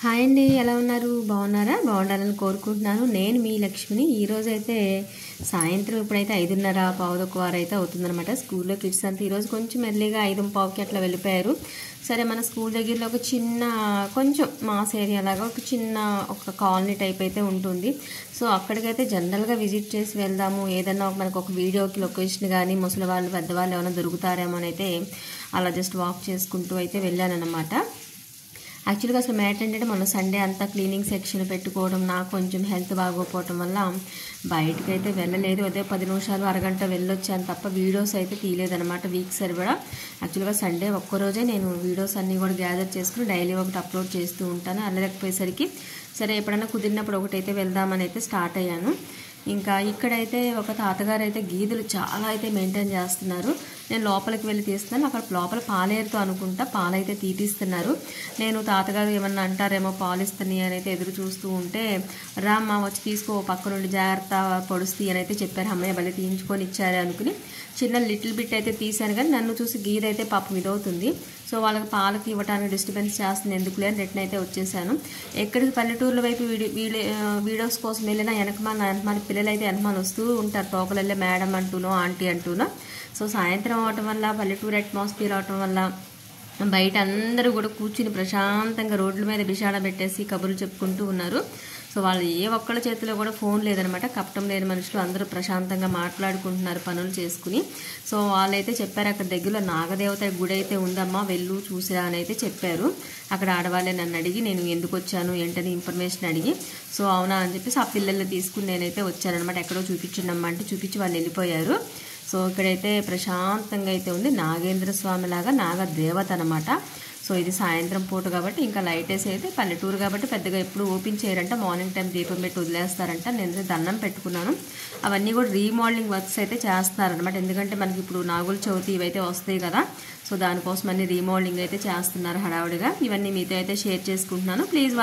Hi అండి, ఎలా ఉన్నారు? బాగున్నారా? బాగుండాలని కోరుకుంటున్నాను. నేను మీ లక్ష్మిని. ఈరోజైతే సాయంత్రం ఇప్పుడైతే 5:30 పావుదొక్కువారు అయితే అవుతుందన్నమాట. స్కూల్లో కిడ్స్ అంతా ఈరోజు కొంచెం ఎర్లీగా 5:15కి అట్లా వెళ్ళిపోయారు. సరే, మన స్కూల్ దగ్గరలో ఒక చిన్న కొంచెం మాస్ ఏరియా లాగా ఒక కాలనీ టైప్ అయితే ఉంటుంది. సో అక్కడికైతే జనరల్గా విజిట్ చేసి వెళ్దాము, ఏదన్నా మనకు ఒక వీడియోకి లొకేషన్ కానీ ముసలి వాళ్ళు పెద్దవాళ్ళు ఏమైనా దొరుకుతారేమో అని అయితే అలా జస్ట్ వాక్ చేసుకుంటూ అయితే వెళ్ళానన్నమాట. యాక్చువల్గా అసలు మ్యాటర్ ఏంటంటే మొన్న సండే అంతా క్లీనింగ్ సెక్షన్ పెట్టుకోవడం, నాకు కొంచెం హెల్త్ బాగోకపోవడం వల్ల బయటకు అయితే వెళ్ళలేదు. అదే 10 నిమిషాలు అరగంట వెళ్ళొచ్చాను తప్ప వీడియోస్ అయితే తీయలేదన్నమాట. వీక్ సరిపడా యాక్చువల్గా సండే ఒక్కరోజే నేను వీడియోస్ అన్నీ కూడా గ్యాదర్ చేసుకుని డైలీ ఒకటి అప్లోడ్ చేస్తూ ఉంటాను. వెళ్ళలేకపోయేసరికి సరే ఎప్పుడైనా కుదిరినప్పుడు ఒకటైతే వెళ్దామని అయితే స్టార్ట్ అయ్యాను. ఇంకా ఇక్కడైతే ఒక తాతగారు అయితే గీదెలు చాలా అయితే మెయింటైన్ చేస్తున్నారు. నేను లోపలికి వెళ్ళి తీస్తున్నాను. అక్కడ లోపల పాలేరుతో అనుకుంటా పాలైతే తీపిస్తున్నారు. నేను తాతగారు ఏమన్నా అంటారేమో పాలిస్తున్నాయి అని అయితే ఎదురు చూస్తూ ఉంటే, రామ్మ వచ్చి తీసుకో పక్క నుండి జాగ్రత్త పొడుస్తీ అని అయితే చెప్పారు. అమ్మయ్య భలే తీయించుకొని ఇచ్చారే అనుకుని చిన్న లిటిల్ బిట్ అయితే తీశాను. కానీ నన్ను చూసి గీద అయితే పాపం ఇదవుతుంది. సో వాళ్ళకి పాలకి ఇవ్వడానికి డిస్టర్బెన్స్ చేస్తుంది ఎందుకులే అని రిటర్న్ అయితే వచ్చేసాను. ఎక్కడికి పల్లెటూర్ల వైపు వీడియోస్ కోసం వెళ్ళినా వెనకమాల పిల్లలు అయితే వెనకమాల వస్తూ ఉంటారు. తోకలల్లే మేడం అంటూనో ఆంటీ అంటూనో. సో సాయంత్రం అవటం వల్ల పల్లెటూరు అట్మాస్ఫియర్ అవటం వల్ల బయట అందరూ కూడా కూర్చుని ప్రశాంతంగా రోడ్ల మీద బిషాడ పెట్టేసి కబుర్లు చెప్పుకుంటూ ఉన్నారు. సో వాళ్ళు ఏ ఒక్కళ్ళ చేతిలో కూడా ఫోన్ లేదనమాట. కపటం లేని మనుషులు అందరూ ప్రశాంతంగా మాట్లాడుకుంటున్నారు పనులు చేసుకుని. సో వాళ్ళైతే చెప్పారు, అక్కడ దగ్గరలో నాగదేవత గుడి అయితే ఉందమ్మా, వెళ్ళు చూసిరా అని అయితే చెప్పారు. అక్కడ ఆడవాళ్ళే నన్ను అడిగి నేను ఎందుకు వచ్చాను ఏంటని ఇన్ఫర్మేషన్ అడిగి, సో అవునా అని చెప్పేసి ఆ పిల్లల్ని తీసుకుని నేనైతే వచ్చానమాట. ఎక్కడో చూపించండమ్మా అంటే చూపించి వాళ్ళు వెళ్ళిపోయారు. సో ఇక్కడైతే ప్రశాంతంగా అయితే ఉంది. నాగేంద్ర స్వామి లాగా నాగదేవత అనమాట. సో ఇది సాయంత్రం పూట కాబట్టి ఇంకా లైట్ వేసి అయితే పల్లెటూరు కాబట్టి పెద్దగా ఎప్పుడు ఓపెన్ చేయరంట. మార్నింగ్ టైం దీపం పెట్టి వదిలేస్తారంట. నేను దండం పెట్టుకున్నాను. అవన్నీ కూడా రీమోడలింగ్ వర్క్స్ అయితే చేస్తున్నారనమాట. ఎందుకంటే మనకి ఇప్పుడు నాగుల చవితి ఇవైతే వస్తాయి కదా. సో దానికోసం అన్ని రీమోడలింగ్ అయితే చేస్తున్నారు హడావుడిగా. ఇవన్నీ మీతో అయితే షేర్ చేసుకుంటున్నాను. ప్లీజ్